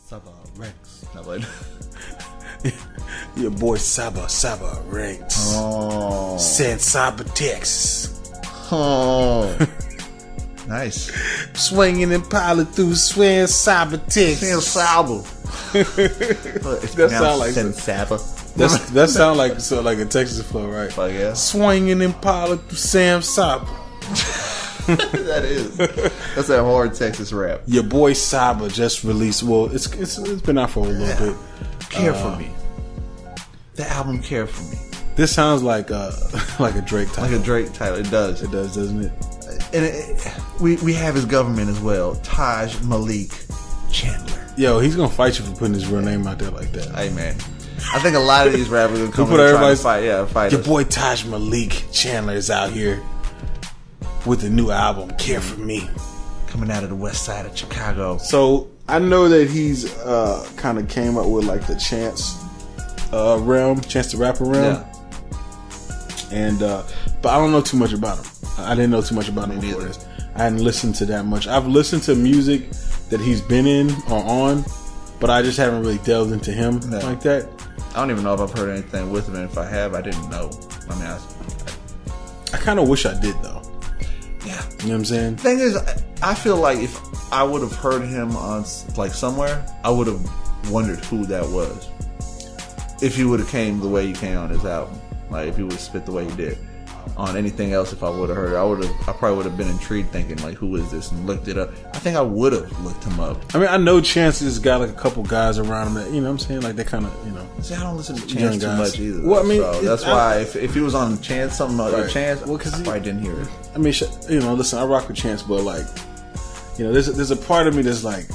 Saba Ranks. Your boy Saba Ranks. Oh. San Saba, Texas. Oh. Nice. Swinging and piling through San Saba, Texas. San Saba. That sound like San Saba. That sound like a Texas flow, right? Oh, yeah. Swinging and piling through San Saba. That is. That's that hard Texas rap. Your boy Saba just released. Well, it's been out for a little bit. Care for Me. The album Care for Me. This sounds like a Drake title. Like a Drake title. It does. It does, doesn't it? And we have his government as well. Taj Malik Chandler. Yo, he's gonna fight you for putting his real name out there like that. Hey man, I think a lot of these rappers are coming to try to fight. Yeah, fight. Your us. boy Taj Malik Chandler is out here with a new album, Care for Me, coming out of the Westside of Chicago. So I know that he's kind of came up with like the Chance realm, Chance the Rapper realm. Yeah. And but I don't know too much about him. I didn't know too much about him before this. I hadn't listened to that much. I've listened to music that he's been in or on, but I just haven't really delved into him like that. I don't even know if I've heard anything with him, and if I have, I didn't know. I mean, I kind of wish I did though. Yeah, you know what I'm saying. The thing is, I feel like if I would have heard him on like somewhere, I would have wondered who that was. If he would have came the way he came on his album, like if he would have spit the way he did. On anything else, if I would have heard it, I probably would have been intrigued, thinking like, "Who is this?" and looked it up. I think I would have looked him up. I mean, I know Chance has got like a couple guys around him that, you know what I'm saying, like they kind of, you know. See, I don't listen to Chance too much either. Well, I mean, so that's why if he was on Chance, something other Chance, well, because I probably didn't hear it. I mean, you know, listen, I rock with Chance, but like, you know, there's a part of me that's like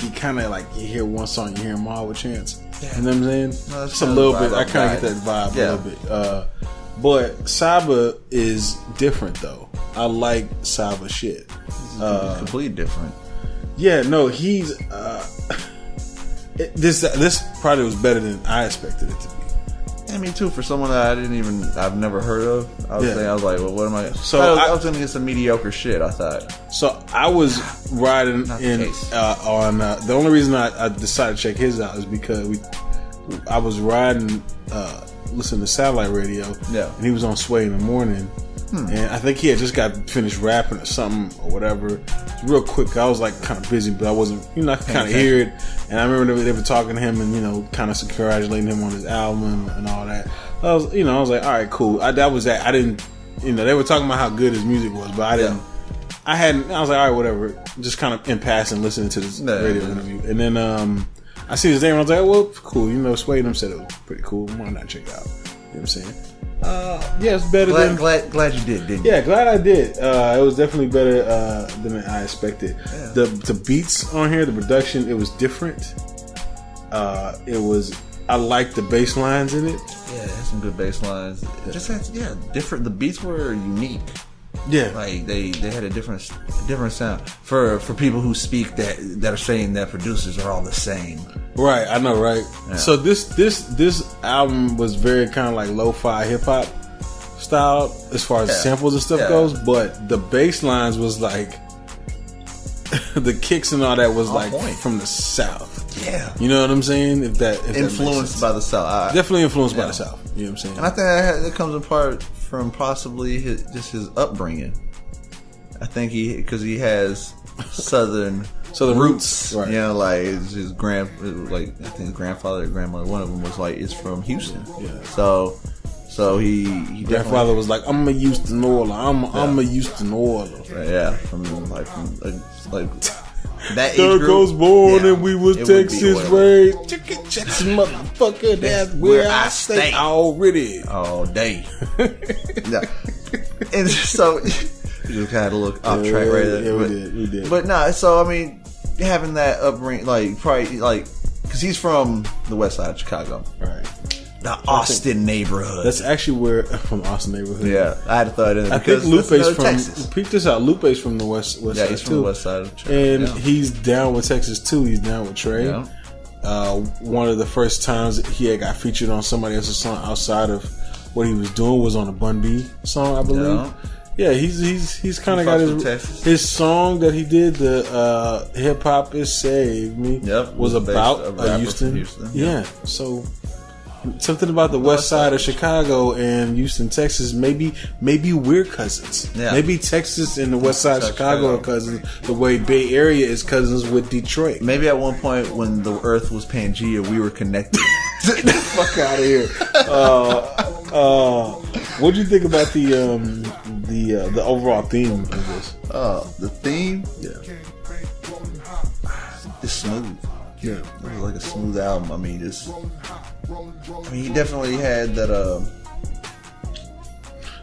you kind of like you hear one song, you hear them all with Chance. Yeah. You know what I'm saying? No, it's a little bit. I kind of get that vibe a little bit. But Saba is different though. I like Saba shit. Completely different. Yeah, no, he's this probably was better than I expected it to be. Yeah, me too. For someone that I've never heard of, I was like, well, what am I? So I was gonna get some mediocre shit. I thought. So I was riding in on the only reason I decided to check his out is because I was riding. Listening to satellite radio, and he was on Sway in the morning, and I think he had just got finished rapping or something or whatever. Real quick, I was like kind of busy, but I wasn't, you know, I could kind of hear it, and I remember they were talking to him and, you know, kind of congratulating him on his album and all that. I was like, all right, cool. That was that. I didn't, you know, they were talking about how good his music was, but I didn't. I was like, all right, whatever. Just kind of in passing, listening to this radio interview, and then I see his name and I was like, well, cool. You know, Sway and them said it was pretty cool. Why not check it out? You know what I'm saying? Yeah, it's better than... Glad you did, didn't you? Yeah, glad I did. It was definitely better than I expected. Yeah. The beats on here, the production, it was different. I liked the bass lines in it. Yeah, it had some good bass lines. Just had, different. The beats were unique. Yeah, like they had a different sound for people who speak that are saying that producers are all the same. Right, I know, right? Yeah. So this album was very kind of like lo-fi hip hop style as far as samples and stuff goes, but the bass lines was like the kicks and all that was like from the South. Yeah, you know what I'm saying? If influenced by the South, definitely influenced by the South. You know what I'm saying? And I think that comes in part from possibly his upbringing. I think because he has southern roots, right? You know, like his I think his grandfather or grandmother, one of them is from Houston. Yeah. So he grandfather was like, I'm a Houston Oiler. I'm a Houston Oiler. Right, yeah, from that age There group, goes born and we was Texas raised. Texas motherfucker, that's where I stay already. All day. And so we just kind of look off track right there. Yeah, we did. But no, so I mean, having that upbringing, because he's from the Westside of Chicago. Right. The Austin neighborhood. That's actually from Austin neighborhood. Yeah, I had to throw it in. I think Lupe's from Texas. Peep this out. Lupe's from the West Side. Yeah, he's from the West Side of Chicago. And he's down with Texas too. He's down with Trey. Yeah. One of the first times he had got featured on somebody else's song outside of what he was doing was on a Bun B song, I believe. Yeah. Yeah, he's kind of got his song that he did. The Hip Hop Is Save Me. Yep, was about Houston. Yeah, so something about the West Side of Chicago and Houston, Texas. Maybe we're cousins. Yeah. Maybe Texas and the West Side of Chicago are cousins. The way Bay Area is cousins with Detroit. Maybe at one point when the Earth was Pangea, we were connected. Fuck out of here. What do you think about the overall theme of this? The theme? Yeah. It's smooth. Yeah. It was like a smooth album. I mean, he definitely had that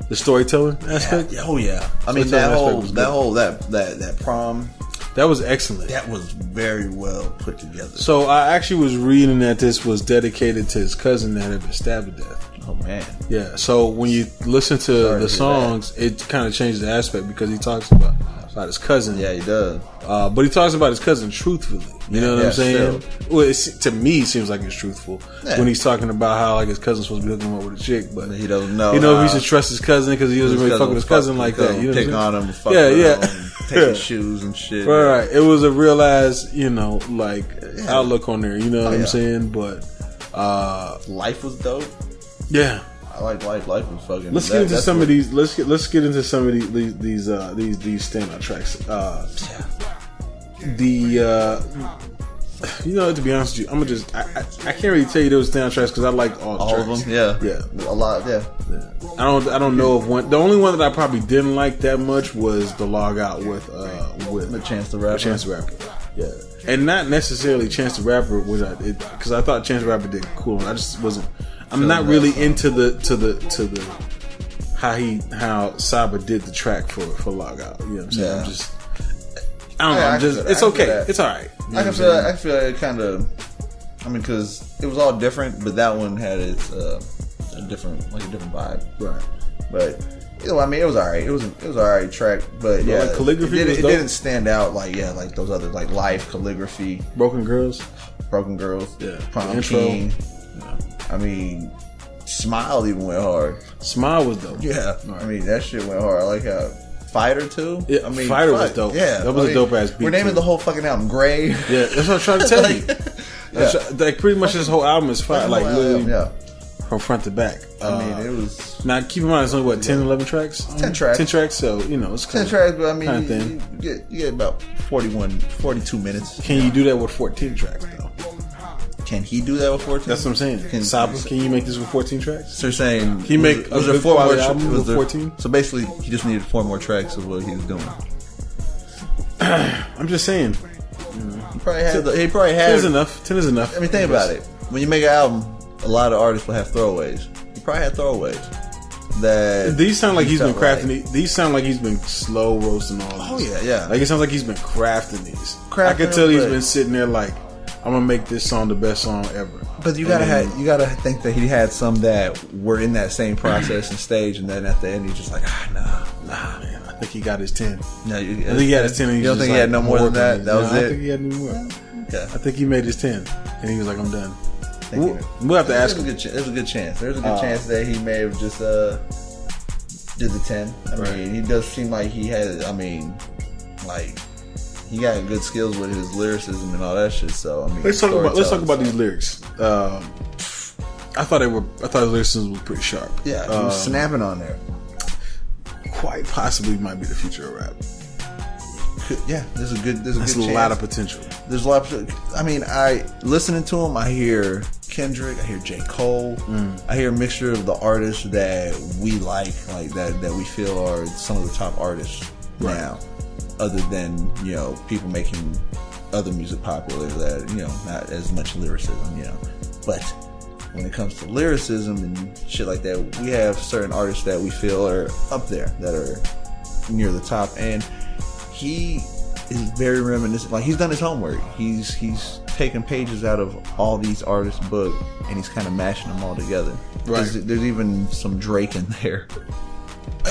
the storytelling aspect? Yeah. Oh yeah. I mean that prom. That was excellent. That was very well put together. So I actually was reading that this was dedicated to his cousin that had been stabbed to death. Oh man. Yeah. So when you listen to the songs, it kind of changes the aspect because he talks about his cousin. Yeah, he does. But he talks about his cousin truthfully. You know what I'm saying? Still. Well, to me, it seems like it's truthful when he's talking about how like his cousin's supposed to be hooking him up with a chick, but he doesn't know. You know, if he should trust his cousin because he doesn't really fuck with his cousin like that. You know, pick on him, fuck around, take his shoes and shit. Right. It was a realized, outlook on there. You know what I'm saying? But life was dope. Yeah. I like life. Life was fucking. Let's get into some of these. Let's get into some of these standout tracks. To be honest with you, I'm gonna just. I can't really tell you those standout tracks because I like all of them. Yeah, a lot. Yeah. I don't know of one. The only one that I probably didn't like that much was the Logout with the Chance the Rapper. Chance the Rapper. Yeah, and not necessarily Chance the Rapper because I thought Chance the Rapper did cool. I just wasn't. I'm not really into the how Saba did the track for Logout. You know what I'm saying? I'm just. I don't know. It's okay. It's all right. I feel it kind of. I mean, because it was all different, but that one had its a different vibe. Right. But it was all right. It was all right track. But like Calligraphy, it didn't stand out like those other like Life, Calligraphy, Broken Girls, yeah, Prom King. Yeah. I mean, Smile even went hard. Smile was dope. Yeah, right. I mean that shit went hard. I like how. Fighter too. Yeah, I mean, Fighter was dope. Yeah, that was a dope ass beat. We're naming the whole fucking album Gray. Yeah, that's what I'm trying to tell you. Like pretty much this whole album is fire. Like literally, from front to back. I mean, it was. Now keep in mind, it's only 10, 11 tracks. 10 tracks. 10 tracks. So it's 10 tracks. But I mean, you get about 42 minutes. Can you do that with 14 tracks though? Can he do that with 14? That's what I'm saying. Saba, can you make this with 14 tracks? So you're saying he make was there 4 more album with 14? So basically, he just needed 4 more tracks of what he was doing. I'm just saying. He probably had. 10 is enough. 10 is enough. I mean, think about it. When you make an album, a lot of artists will have throwaways. He probably had throwaways. These sound like he's been crafting. These sound like he's been slow roasting all these. Oh yeah. Like it sounds like he's been crafting these. I could tell he's been sitting there like, I'm gonna make this song the best song ever. But you gotta think that he had some that were in that same process and stage, and then at the end he's just like, nah, man. I think he got his 10. No, I think he had his 10. And you don't think he had no more than that? That was it. I think he had no more. Okay. I think he made his 10, and he was like, I'm done. We'll have to ask him. There's a good chance. There's a good chance that he may have just did the 10. I mean, he does seem like he had. I mean, like. He got good skills with his lyricism and all that shit. So I mean, let's talk about these lyrics. I thought his lyricism was pretty sharp. Yeah, he was snapping on there. Quite possibly might be the future of rap. Yeah, there's a good chance. Lot of potential. There's a lot of. I mean, listening to him, I hear Kendrick, I hear J. Cole, I hear a mixture of the artists that we like that we feel are some of the top artists now. Other than people making other music popular that not as much lyricism, but when it comes to lyricism and shit like that, we have certain artists that we feel are up there that are near the top, and he is very reminiscent. Like he's done his homework. He's taken pages out of all these artists' book and he's kind of mashing them all together. Right. There's even some Drake in there.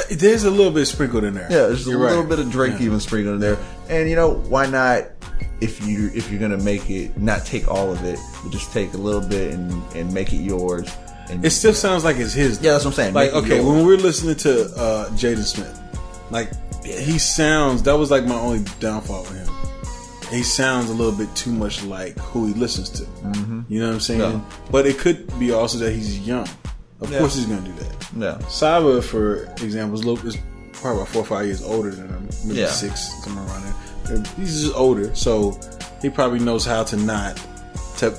There's a little bit sprinkled in there. Yeah, there's a little bit of Drake even sprinkled in there. And why not? If you're gonna make it, not take all of it, but just take a little bit and make it yours. And it still sounds like it's his. Yeah, that's what I'm saying. Like, okay, when we're listening to Jaden Smith, Like he sounds. That was like my only downfall with him. He sounds a little bit too much like who he listens to. Mm-hmm. You know what I'm saying? Yeah. But it could be also that he's young. Of course he's going to do that. Yeah. Saba, for example, is probably about 4 or 5 years older than him. Maybe 6, somewhere around there. He's just older, so he probably knows how to not to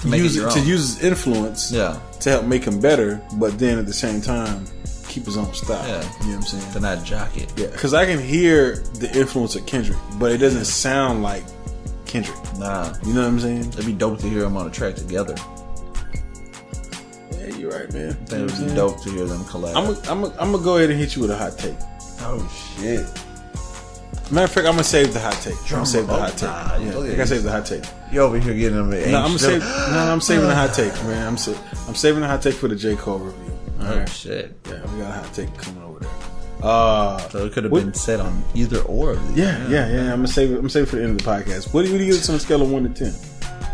use his influence to help make him better, but then at the same time keep his own style. Yeah. You know what I'm saying? To not jock it. Yeah. Because I can hear the influence of Kendrick, but it doesn't sound like Kendrick. Nah. You know what I'm saying? It'd be dope to hear them on a track together. Yeah, you're right, man. I think it would be dope to hear them collab. I'm gonna go ahead and hit you with a hot take. Oh shit. Matter of fact, I'm gonna save the hot take. I'm gonna save the hot take. I gotta save the hot take. You over here getting them. I'm saving the hot take, man. I'm saving the hot take for the J. Cole review. All right. Shit. Yeah, we got a hot take coming over there. So it could have been said on either or of these. Yeah. I'm gonna save it for the end of the podcast. What do you give it on a scale of 1 to 10?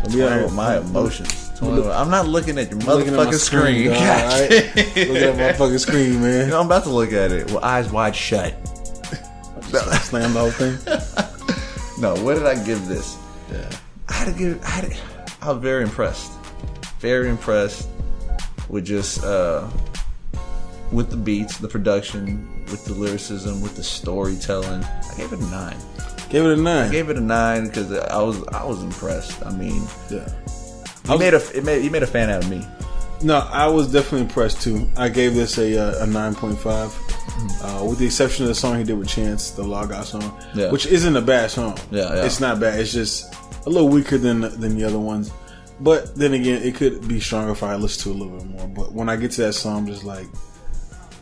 With my emotions. I'm not looking at your motherfucking screen. Right? Looking at my fucking screen, man. You know, I'm about to look at it with eyes wide shut. Slam the whole thing. No, what did I give this? Yeah, I was very impressed. Very impressed with just with the beats, the production, with the lyricism, with the storytelling. I gave it a 9. Gave it a 9. I gave it a 9 because I was impressed. I mean, yeah, he made a fan out of me. No, I was definitely impressed too. I gave this a 9.5. With the exception of the song he did with Chance, the Logout song, which isn't a bad song. Yeah, it's not bad. It's just a little weaker than the other ones. But then again, it could be stronger if I listen to it a little bit more. But when I get to that song, I'm just like,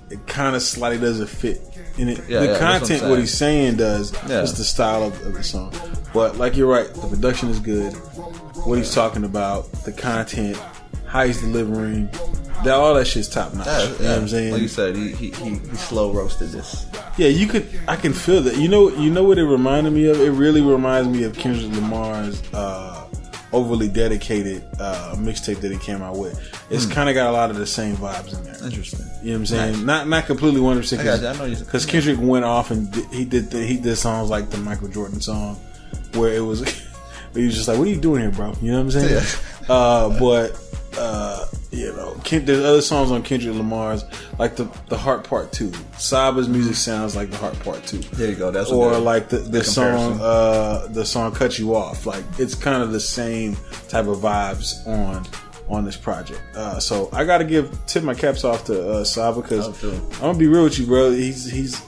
it kind of slightly doesn't fit in it. The content, what he's saying does. It's the style of the song. But like you're right, the production is good. What he's talking about, the content, how he's delivering. All that shit's top notch. You know what I'm saying? Like you said, he slow roasted this. Yeah, I can feel that. You know what it reminded me of? It really reminds me of Kendrick Lamar's Overly Dedicated mixtape that he came out with. It's kind of got a lot of the same vibes in there. Interesting. You know what I'm saying? Nice. Not completely 100%. I know because Kendrick went off and he did songs like the Michael Jordan song, where it was he was just like, "What are you doing here, bro?" You know what I'm saying? You know, there's other songs on Kendrick Lamar's, like the Heart Part 2. Saba's music sounds like the Heart Part 2. There you go. That's like the song Cut You Off. Like it's kind of the same type of vibes on this project. So I got to tip my caps off to Saba, because I'm gonna be real with you, bro. He's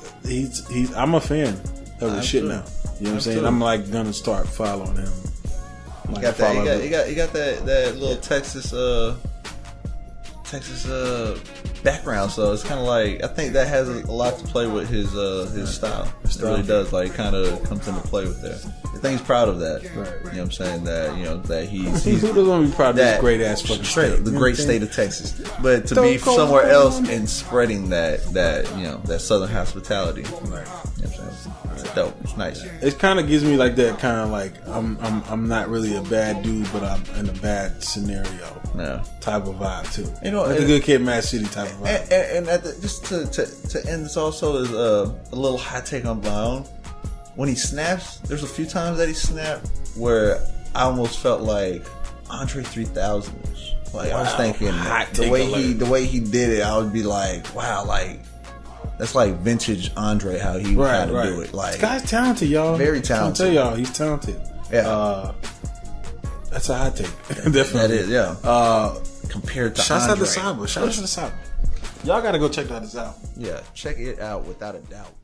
I'm a fan of his shit now. You know what I'm saying? I'm like gonna start following him. You got that little Texas background, so it's kind of like, I think that has a lot to play with his style. It really does. Like, kind of comes into play with there. I think he's proud of that. Right. You know what I'm saying? That he's who doesn't want to be proud of this great ass fucking state? The great state of Texas. But to be somewhere else and spreading that southern hospitality. Right. You know what I'm saying? It's dope. It's nice. It kind of gives me like that kind of like I'm not really a bad dude, but I'm in a bad scenario type of vibe too. You know, like the Good Kid, Mad City type of vibe. And just to end this also is a little hot take on my own. When he snaps, there's a few times that he snapped where I almost felt like Andre 3000 was. Like, I was thinking the way he did it, I would be like, wow, like that's like vintage Andre, how he would kind of do it. Like, this guy's talented, y'all. Very talented. I tell y'all, he's talented. Yeah. That's a hot take. Definitely. That is, yeah. Compared to Shouts Andre. out to Saba. Y'all gotta go check that out. Yeah, check it out without a doubt.